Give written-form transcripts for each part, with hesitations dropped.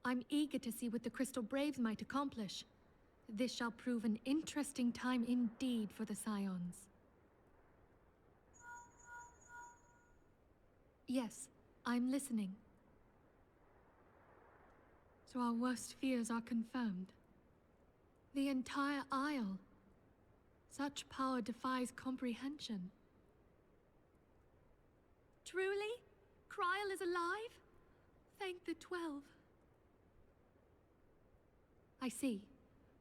I'm eager to see what the Crystal Braves might accomplish. This shall prove an interesting time indeed for the Scions. Yes, I'm listening. So our worst fears are confirmed. The entire Isle. Such power defies comprehension. Truly? Kryl is alive? Thank the 12. I see.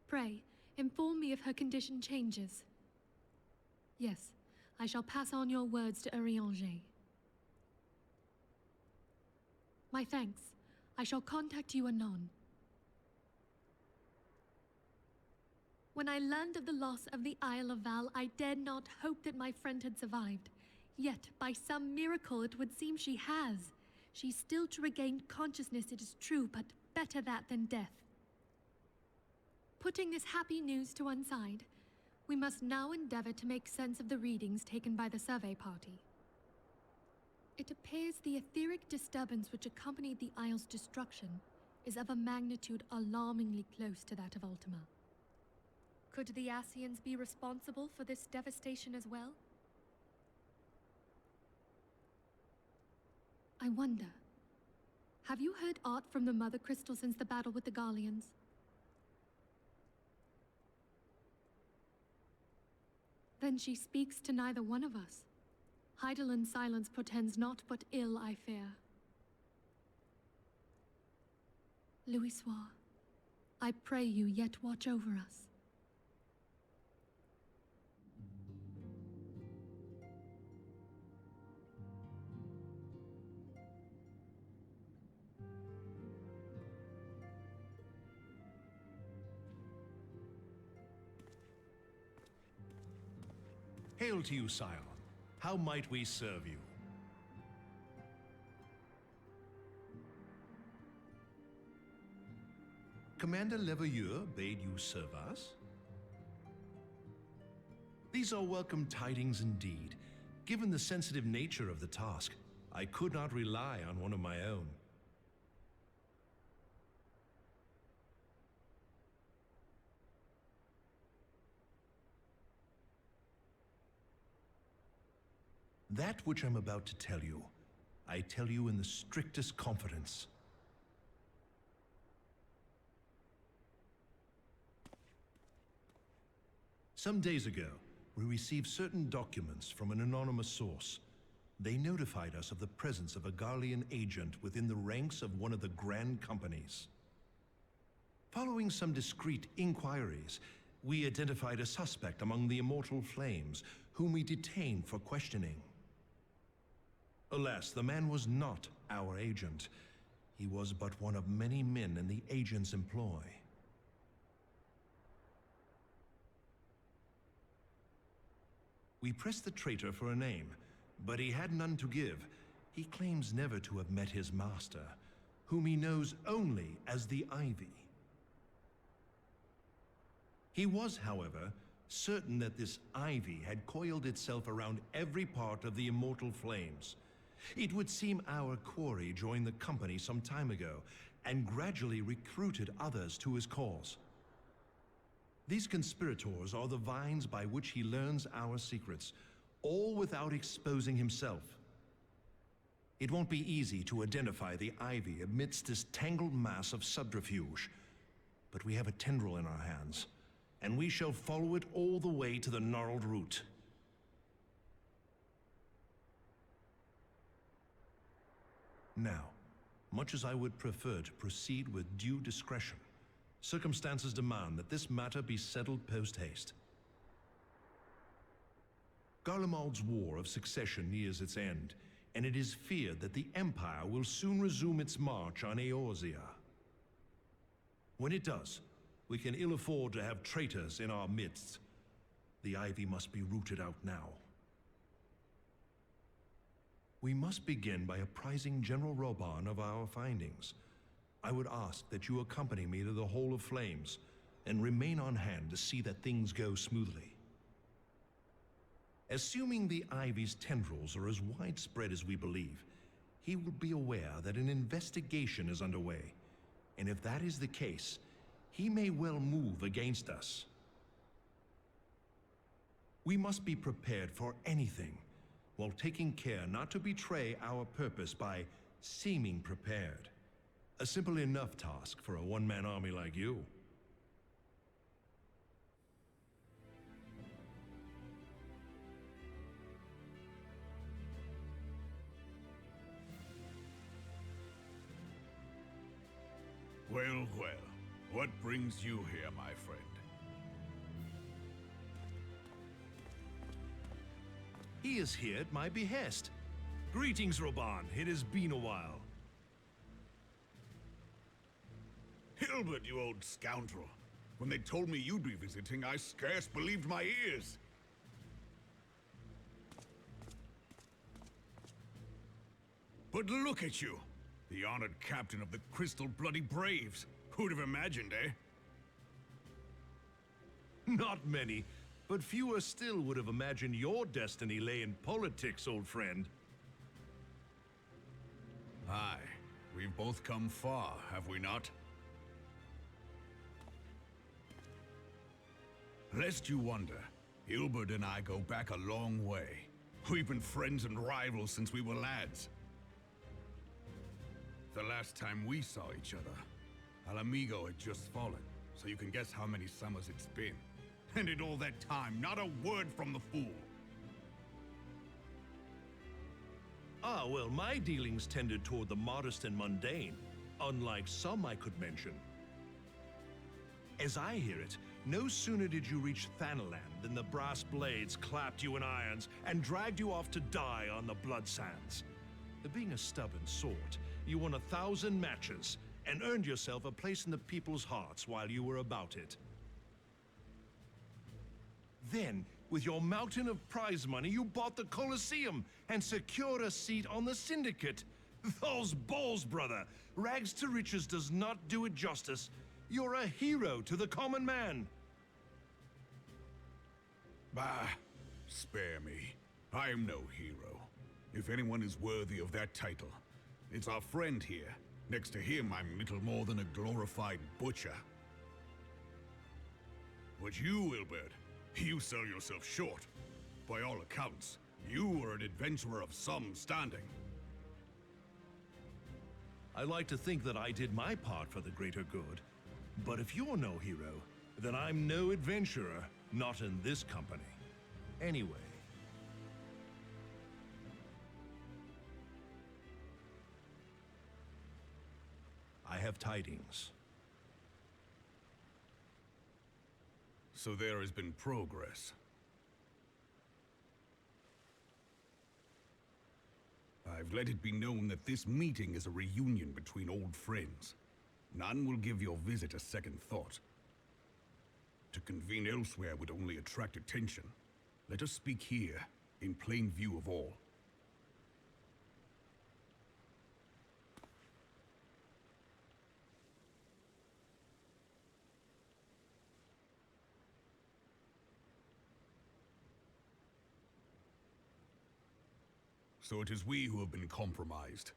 Pray, inform me if her condition changes. Yes, I shall pass on your words to Urianger. My thanks. I shall contact you anon. When I learned of the loss of the Isle of Val, I dared not hope that my friend had survived. Yet, by some miracle, it would seem she has. She's still to regain consciousness, it is true, but better that than death. Putting this happy news to one side, we must now endeavor to make sense of the readings taken by the survey party. It appears the etheric disturbance which accompanied the Isle's destruction is of a magnitude alarmingly close to that of Ultima. Could the Ascians be responsible for this devastation as well? I wonder, have you heard aught from the Mother Crystal since the battle with the Garleans? Then she speaks to neither one of us. Heidelind's silence portends naught but ill, I fear. Louisoix, I pray you yet watch over us. Hail to you, Scion. How might we serve you? Commander Leveilleur bade you serve us? These are welcome tidings indeed. Given the sensitive nature of the task, I could not rely on one of my own. That which I'm about to tell you, I tell you in the strictest confidence. Some days ago, we received certain documents from an anonymous source. They notified us of the presence of a Garlean agent within the ranks of one of the Grand Companies. Following some discreet inquiries, we identified a suspect among the Immortal Flames, whom we detained for questioning. Alas, the man was not our agent. He was but one of many men in the agent's employ. We pressed the traitor for a name, but he had none to give. He claims never to have met his master, whom he knows only as the Ivy. He was, however, certain that this Ivy had coiled itself around every part of the Immortal Flames. It would seem our quarry joined the company some time ago and gradually recruited others to his cause. These conspirators are the vines by which he learns our secrets, all without exposing himself. It won't be easy to identify the Ivy amidst this tangled mass of subterfuge, but we have a tendril in our hands, and we shall follow it all the way to the gnarled root. Now, much as I would prefer to proceed with due discretion, circumstances demand that this matter be settled post-haste. Garlemald's War of Succession nears its end, and it is feared that the Empire will soon resume its march on Eorzea. When it does, we can ill afford to have traitors in our midst. The Ivy must be rooted out now. We must begin by apprising General Roban of our findings. I would ask that you accompany me to the Hall of Flames and remain on hand to see that things go smoothly. Assuming the Ivy's tendrils are as widespread as we believe, he will be aware that an investigation is underway, And if that is the case, he may well move against us. We must be prepared for anything, while taking care not to betray our purpose by seeming prepared. A simple enough task for a one-man army like you. Well, well. What brings you here, my friend? He is here at my behest. Greetings, Roban. It has been a while. Hilbert, you old scoundrel. When they told me you'd be visiting, I scarce believed my ears. But look at you. The honored captain of the Crystal Bloody Braves. Who'd have imagined, eh? Not many, but fewer still would have imagined your destiny lay in politics, old friend. Aye. We've both come far, have we not? Lest you wonder, Hilbert and I go back a long way. We've been friends and rivals since we were lads. The last time we saw each other, Alamigo had just fallen, so you can guess how many summers it's been. And in all that time, not a word from the fool. Ah, well, my dealings tended toward the modest and mundane, unlike some I could mention. As I hear it, no sooner did you reach Thanaland than the brass blades clapped you in irons and dragged you off to die on the blood sands. Being a stubborn sort, you won 1,000 matches and earned yourself a place in the people's hearts while you were about it. Then, with your mountain of prize money, you bought the Colosseum and secured a seat on the Syndicate. Those balls, brother! Rags to riches does not do it justice. You're a hero to the common man. Bah, spare me. I am no hero. If anyone is worthy of that title, it's our friend here. Next to him, I'm little more than a glorified butcher. But you, Wilbert, you sell yourself short. By all accounts, you are an adventurer of some standing. I like to think that I did my part for the greater good. But if you're no hero, then I'm no adventurer, not in this company. Anyway. I have tidings. So there has been progress. I've let it be known that this meeting is a reunion between old friends. None will give your visit a second thought. To convene elsewhere would only attract attention. Let us speak here, in plain view of all. So it is we who have been compromised.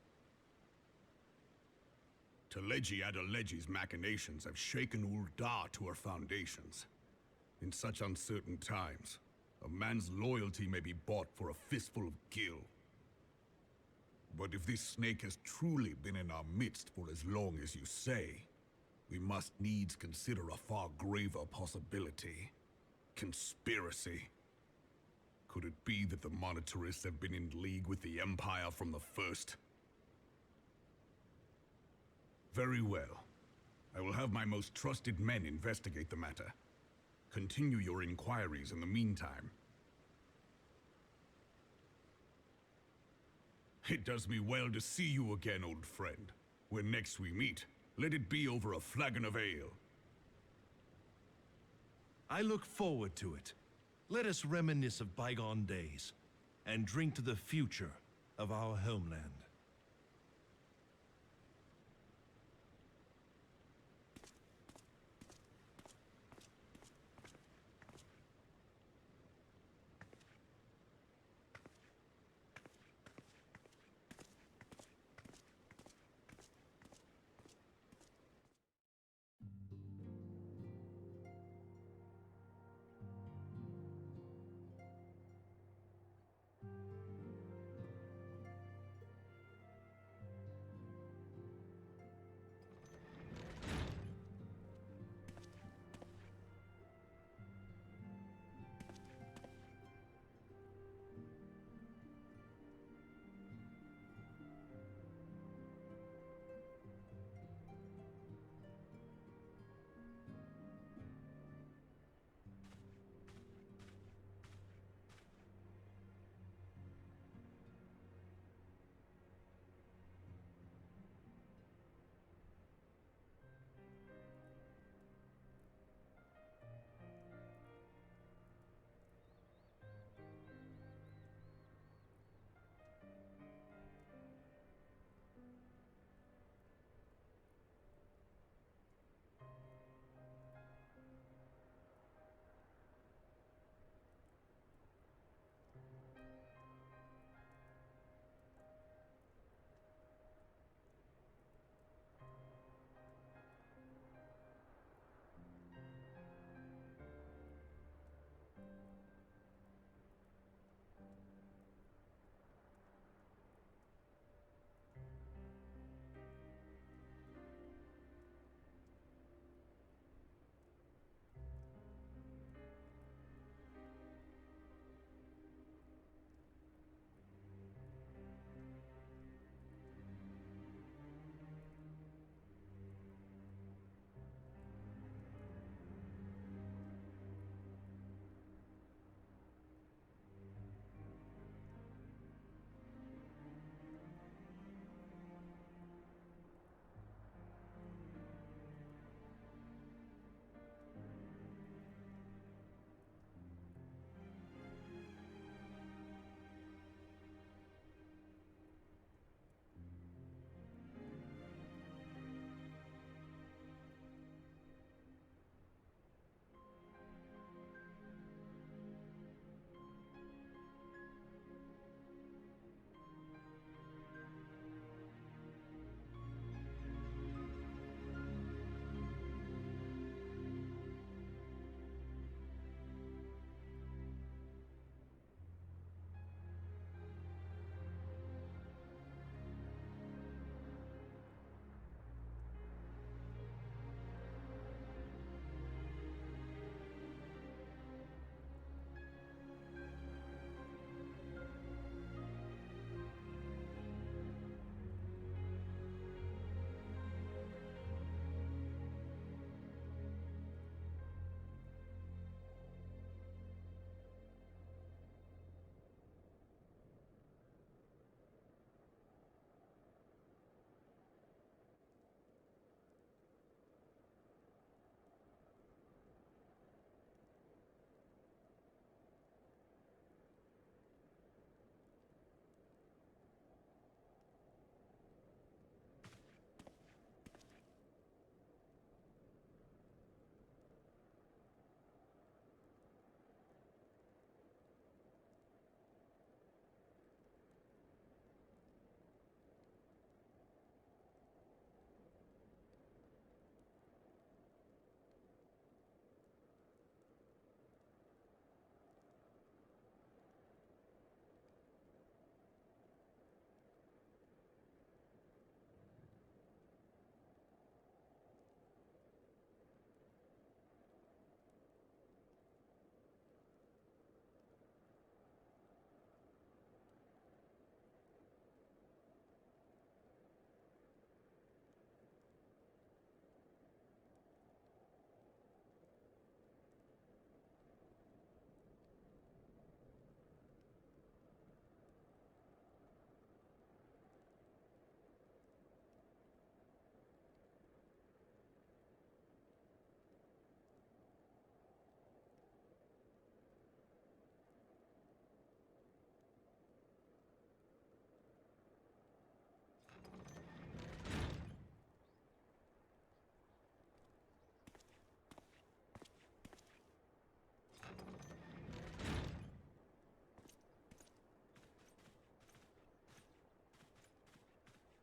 Teleji Adeleji's machinations have shaken Ul'dah to her foundations. In such uncertain times, a man's loyalty may be bought for a fistful of gil. But if this snake has truly been in our midst for as long as you say, we must needs consider a far graver possibility. Conspiracy. Could it be that the monetarists have been in league with the Empire from the first? Very well. I will have my most trusted men investigate the matter. Continue your inquiries in the meantime. It does me well to see you again, old friend. When next we meet, let it be over a flagon of ale. I look forward to it. Let us reminisce of bygone days and drink to the future of our homeland.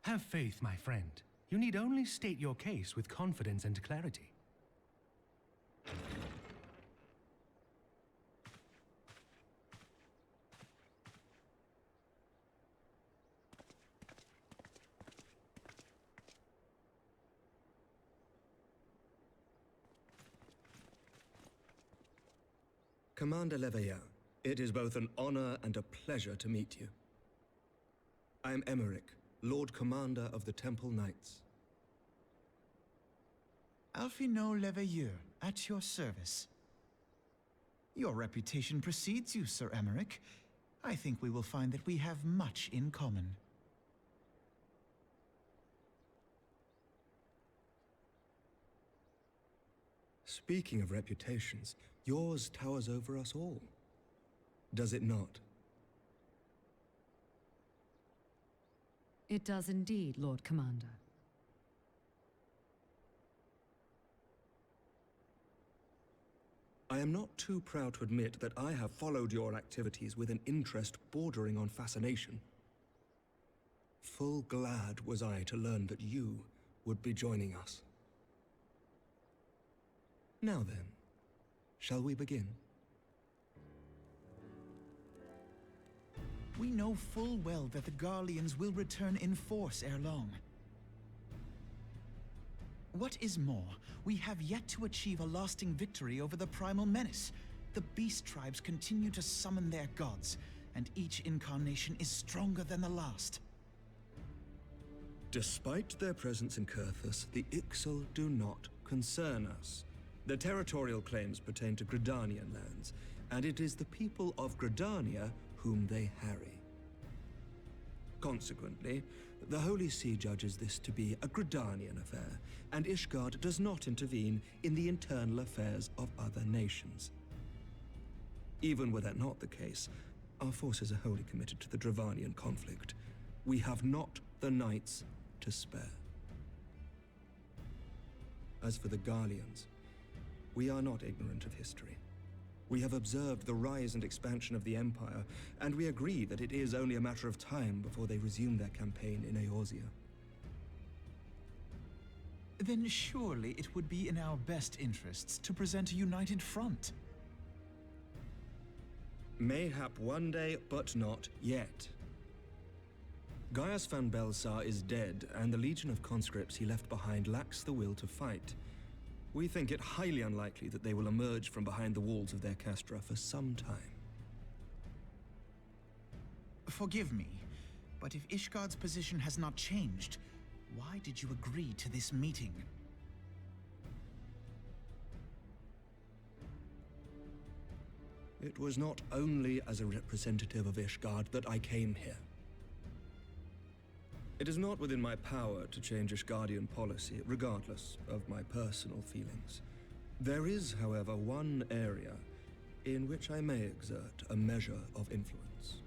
Have faith, my friend. You need only state your case with confidence and clarity. Commander Leveilleur, it is both an honor and a pleasure to meet you. I am Emmerich, Lord Commander of the Temple Knights. Alphino Leveilleur, at your service. Your reputation precedes you, Sir Emmerich. I think we will find that we have much in common. Speaking of reputations, yours towers over us all. Does it not? It does indeed, Lord Commander. I am not too proud to admit that I have followed your activities with an interest bordering on fascination. Full glad was I to learn that you would be joining us. Now then, shall we begin? We know full well that the Garleans will return in force ere long. What is more, we have yet to achieve a lasting victory over the Primal Menace. The beast tribes continue to summon their gods, and each incarnation is stronger than the last. Despite their presence in Kurthus, the Ixal do not concern us. Their territorial claims pertain to Gridanian lands, and it is the people of Gridania whom they harry. Consequently, the Holy See judges this to be a Gridanian affair, and Ishgard does not intervene in the internal affairs of other nations. Even were that not the case, our forces are wholly committed to the Dravanian conflict. We have not the knights to spare. As for the Garleans, we are not ignorant of history. We have observed the rise and expansion of the Empire, and we agree that it is only a matter of time before they resume their campaign in Eorzea. Then surely it would be in our best interests to present a united front. Mayhap one day, but not yet. Gaius van Belsar is dead, and the legion of conscripts he left behind lacks the will to fight. We think it highly unlikely that they will emerge from behind the walls of their castra for some time. Forgive me, but if Ishgard's position has not changed, why did you agree to this meeting? It was not only as a representative of Ishgard that I came here. It is not within my power to change Ishgardian policy, regardless of my personal feelings. There is, however, one area in which I may exert a measure of influence.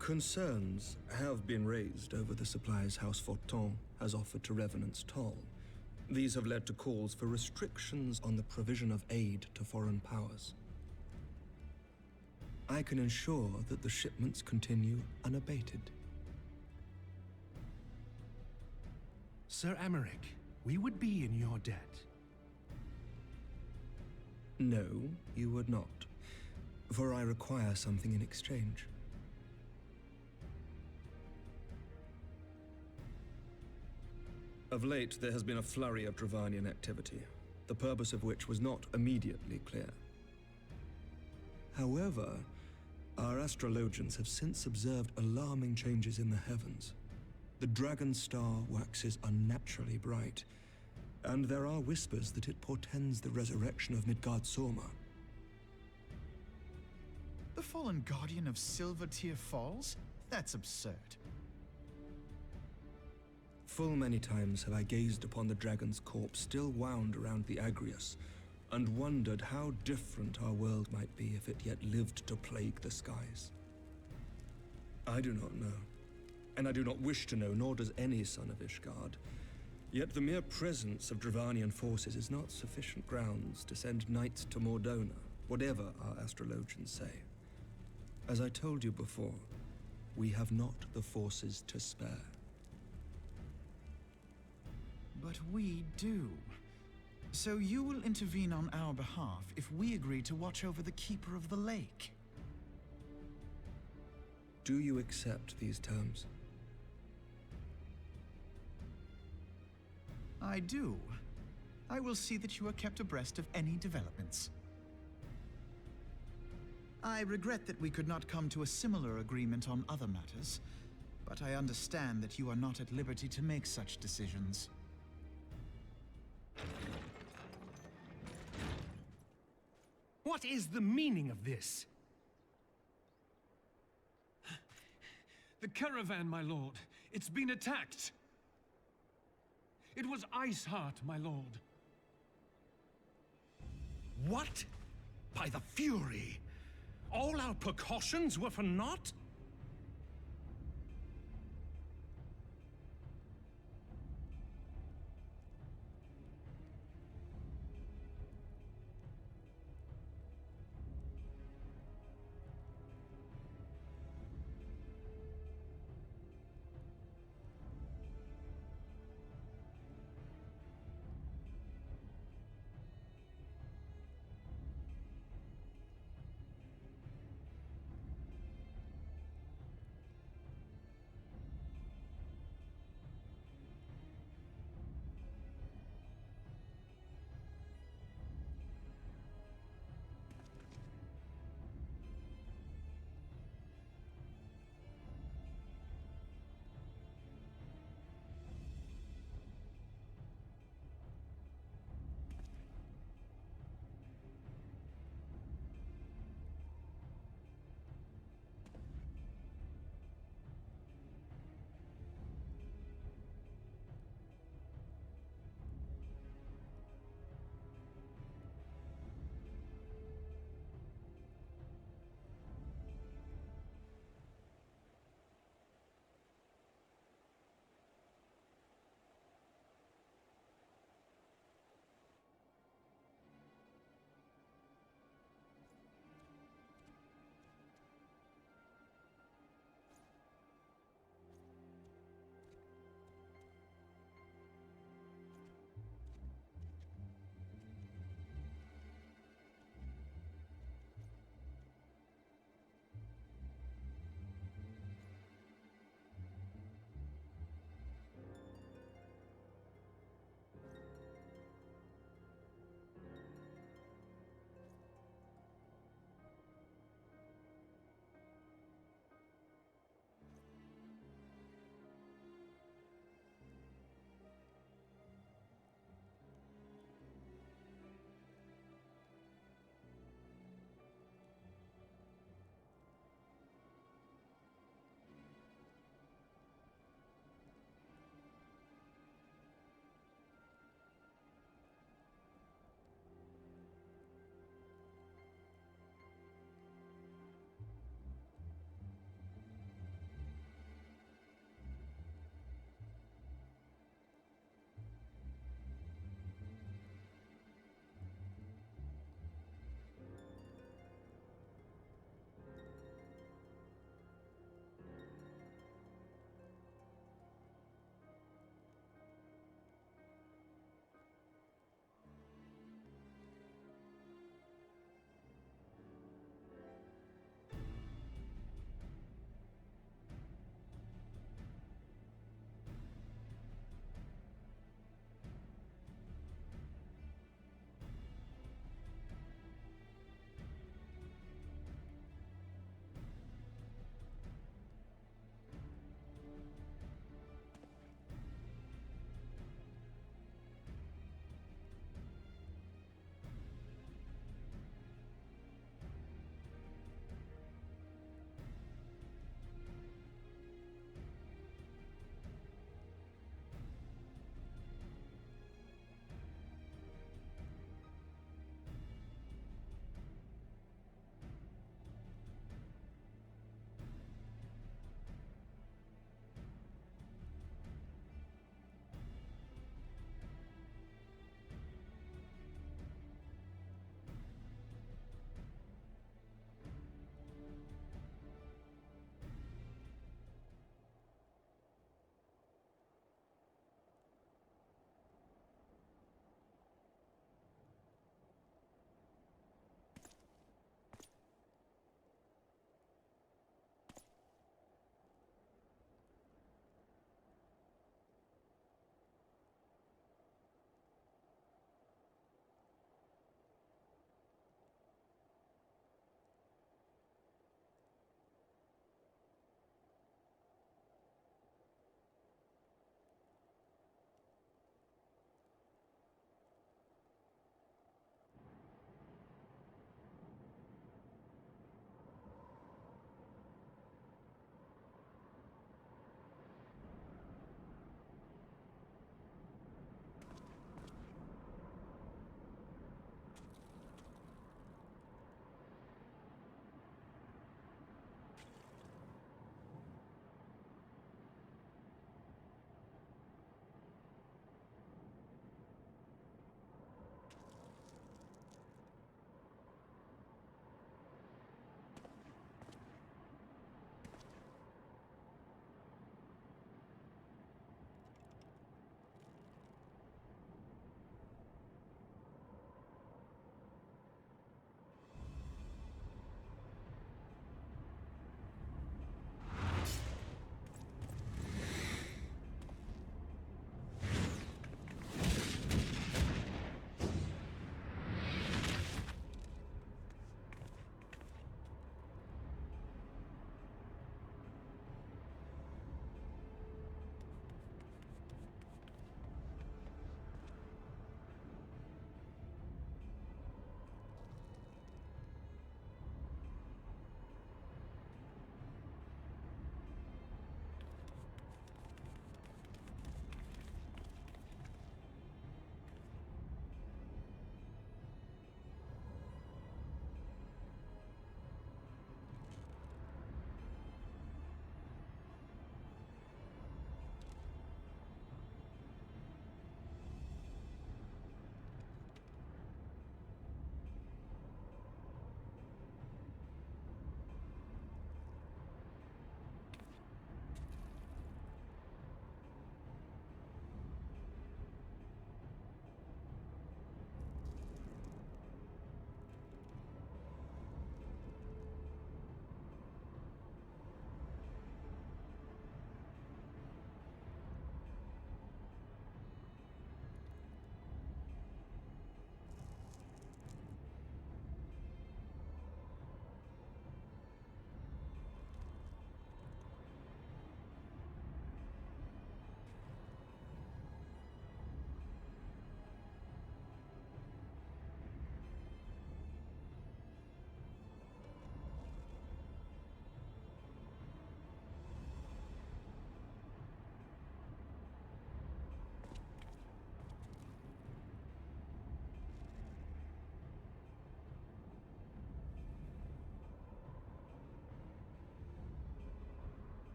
Concerns have been raised over the supplies House Forton has offered to Revenant's Toll. These have led to calls for restrictions on the provision of aid to foreign powers. I can ensure that the shipments continue unabated. Sir Emmerich, we would be in your debt. No, you would not, for I require something in exchange. Of late, there has been a flurry of Dravanian activity, the purpose of which was not immediately clear. However, our astrologians have since observed alarming changes in the heavens. The dragon star waxes unnaturally bright, and there are whispers that it portends the resurrection of Midgard-Sorma. The fallen guardian of Silvertear Falls? That's absurd. Full many times have I gazed upon the dragon's corpse still wound around the Agrius, and wondered how different our world might be if it yet lived to plague the skies. I do not know, and I do not wish to know, nor does any son of Ishgard. Yet the mere presence of Dravanian forces is not sufficient grounds to send knights to Mordona, whatever our astrologians say. As I told you before, we have not the forces to spare. But we do. So you will intervene on our behalf if we agree to watch over the Keeper of the Lake. Do you accept these terms? I do. I will see that you are kept abreast of any developments. I regret that we could not come to a similar agreement on other matters, but I understand that you are not at liberty to make such decisions. What is the meaning of this? The caravan, my lord. It's been attacked. It was Iceheart, my lord. What? By the Fury! All our precautions were for naught?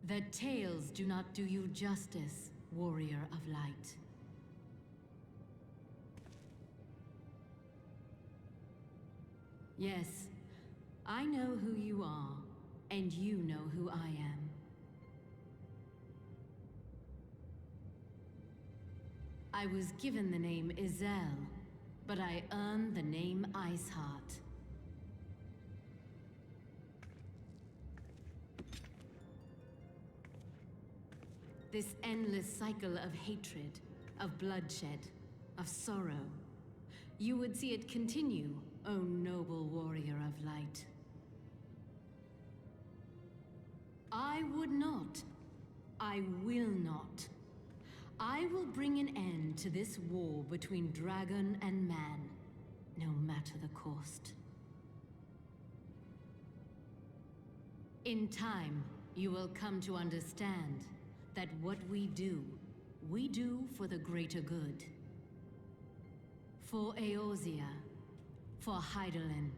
The tales do not do you justice, warrior of light. Yes, I know who you are, and you know who I am. I was given the name Izel, but I earned the name Iceheart. This endless cycle of hatred, of bloodshed, of sorrow. You would see it continue, O noble warrior of light. I would not. I will not. I will bring an end to this war between dragon and man, no matter the cost. In time, you will come to understand that what we do for the greater good. For Eorzea, for Hydaelyn.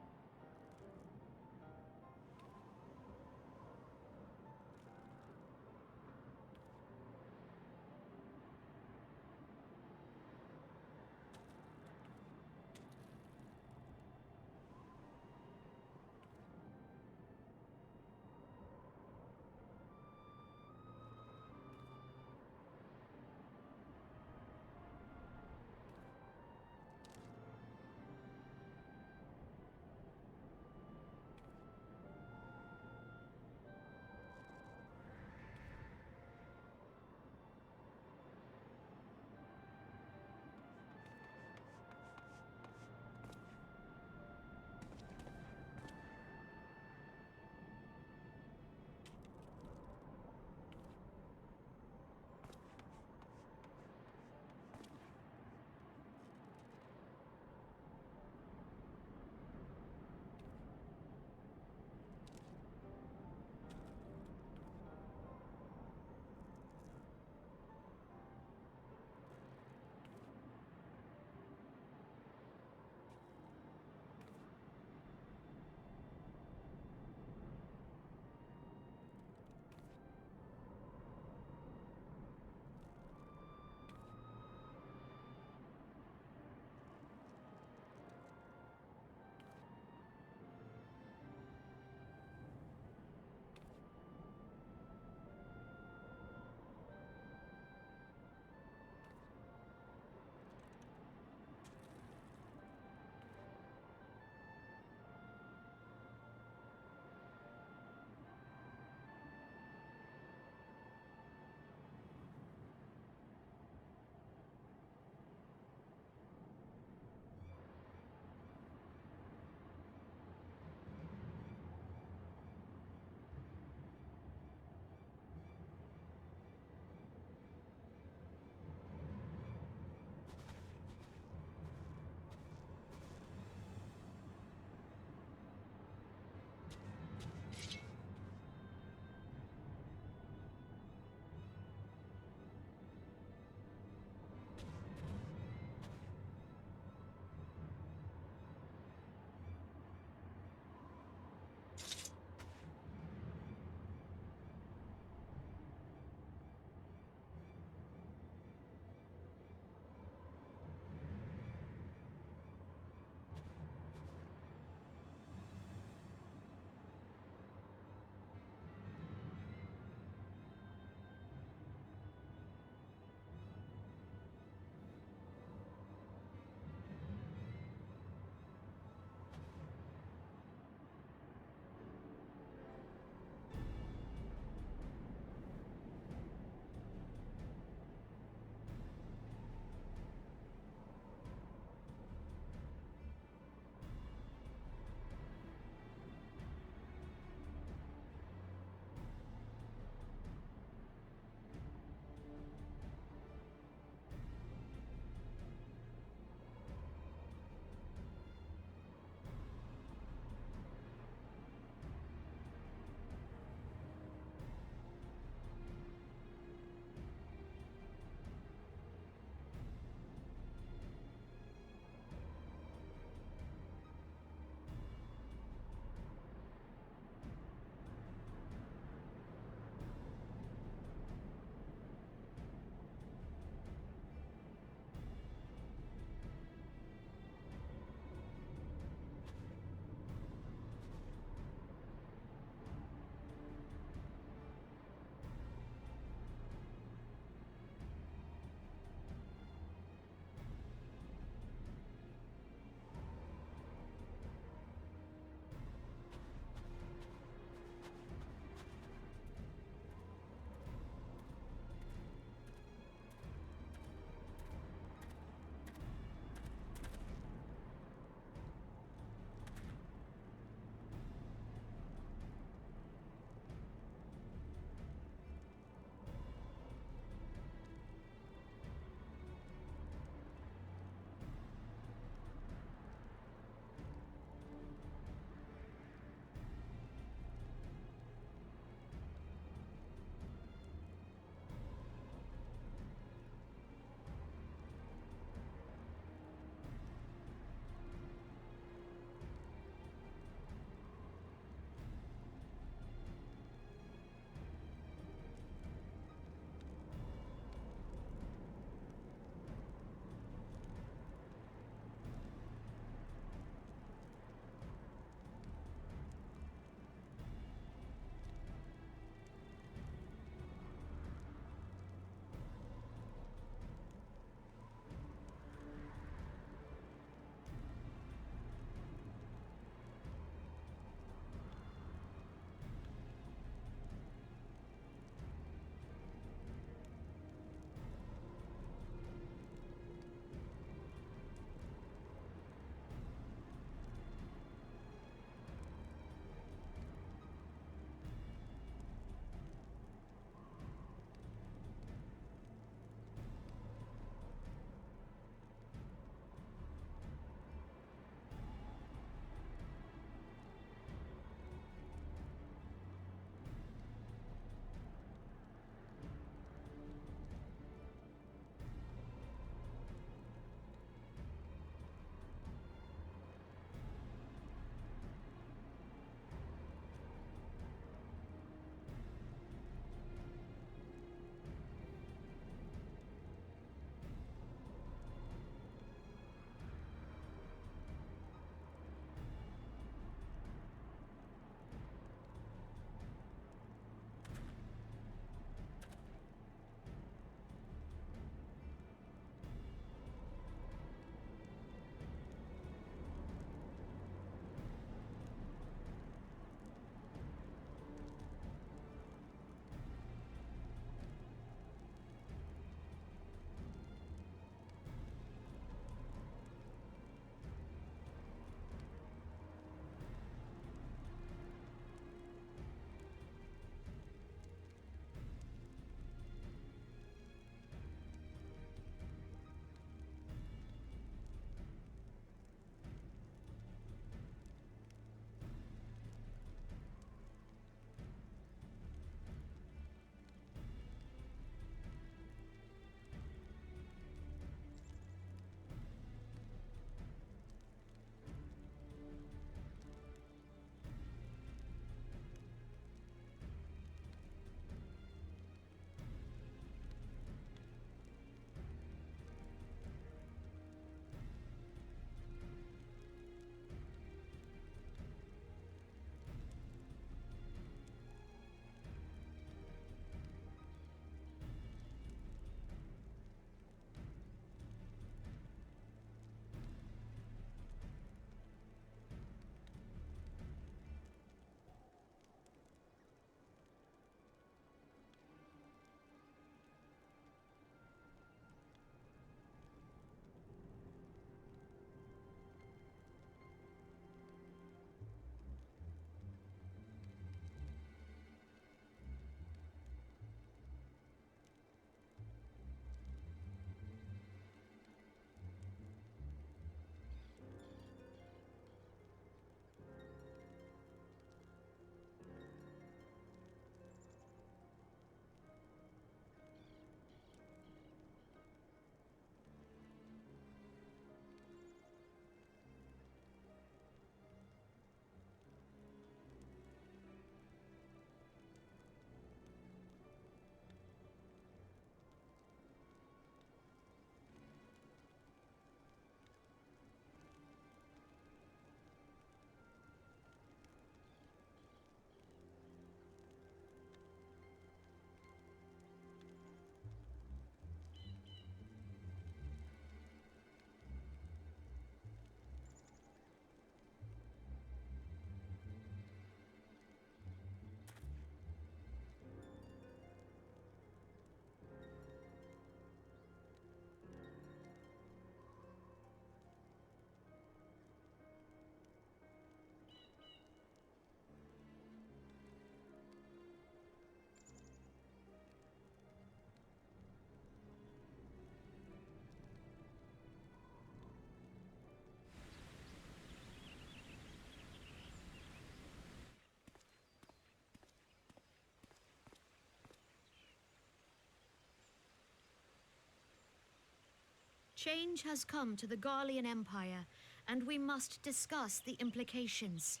Change has come to the Garlean Empire, and we must discuss the implications.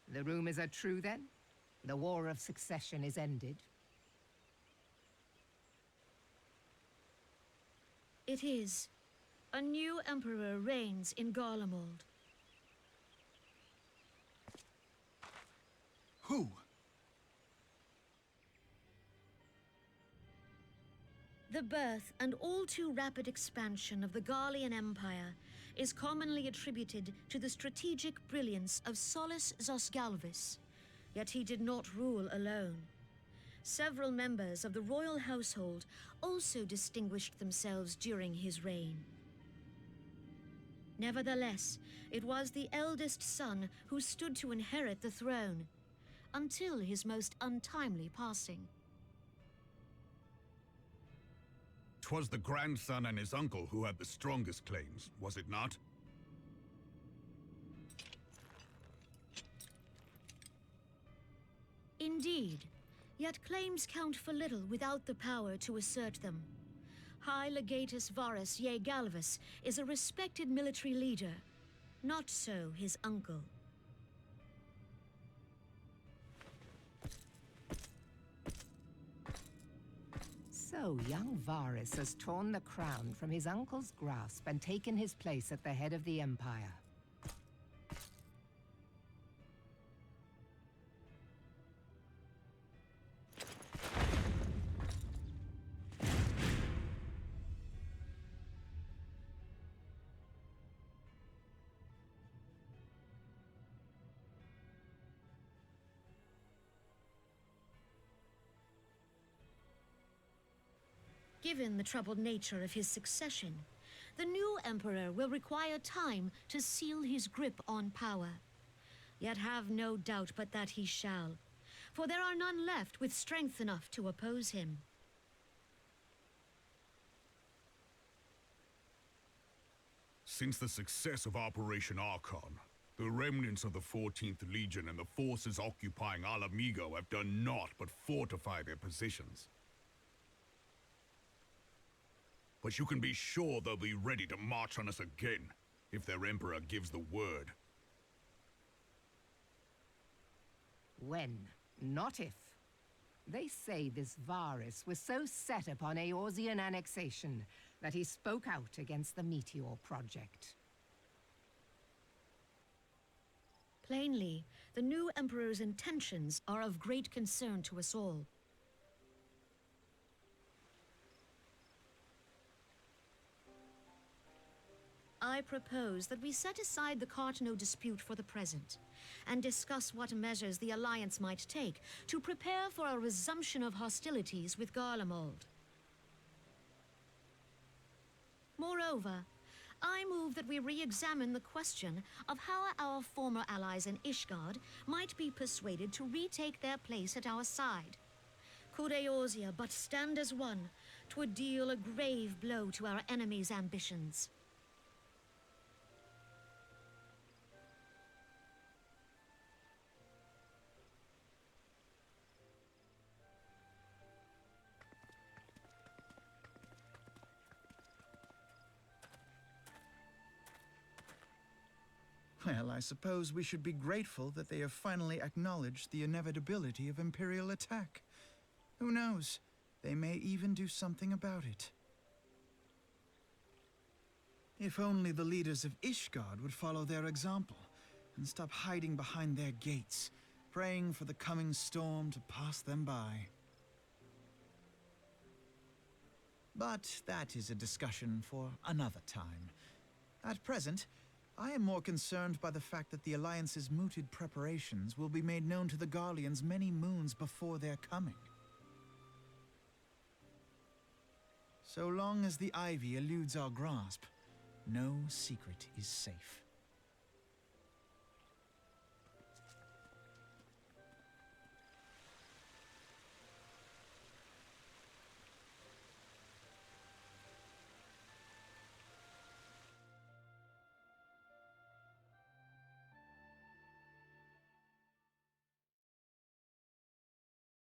The rumors are true, then? The War of Succession is ended? It is. A new emperor reigns in Garlemald. Who? The birth and all too rapid expansion of the Garlean Empire is commonly attributed to the strategic brilliance of Solus Zosgalvis, yet he did not rule alone. Several members of the royal household also distinguished themselves during his reign. Nevertheless, it was the eldest son who stood to inherit the throne, until his most untimely passing. 'Twas the grandson and his uncle who had the strongest claims, was it not? Indeed, yet claims count for little without the power to assert them. High Legatus Varus Ye Galvus is a respected military leader, not so his uncle. So young Varus has torn the crown from his uncle's grasp and taken his place at the head of the Empire. Given the troubled nature of his succession, the new emperor will require time to seal his grip on power. Yet have no doubt but that he shall, for there are none left with strength enough to oppose him. Since the success of Operation Archon, the remnants of the 14th Legion and the forces occupying Alamigo have done naught but fortify their positions. But you can be sure they'll be ready to march on us again, if their Emperor gives the word. When, not if. They say this Varus was so set upon Eorzean annexation that he spoke out against the Meteor Project. Plainly, the new emperor's intentions are of great concern to us all. I propose that we set aside the Cartno dispute for the present, and discuss what measures the Alliance might take to prepare for a resumption of hostilities with Garlemald. Moreover, I move that we re-examine the question of how our former allies in Ishgard might be persuaded to retake their place at our side. Could Eorzea but stand as one, 'twould deal a grave blow to our enemies' ambitions. Well, I suppose we should be grateful that they have finally acknowledged the inevitability of Imperial attack. Who knows? They may even do something about it. If only the leaders of Ishgard would follow their example and stop hiding behind their gates, praying for the coming storm to pass them by. But that is a discussion for another time. At present, I am more concerned by the fact that the Alliance's mooted preparations will be made known to the Garleans many moons before their coming. So long as the Ivy eludes our grasp, no secret is safe.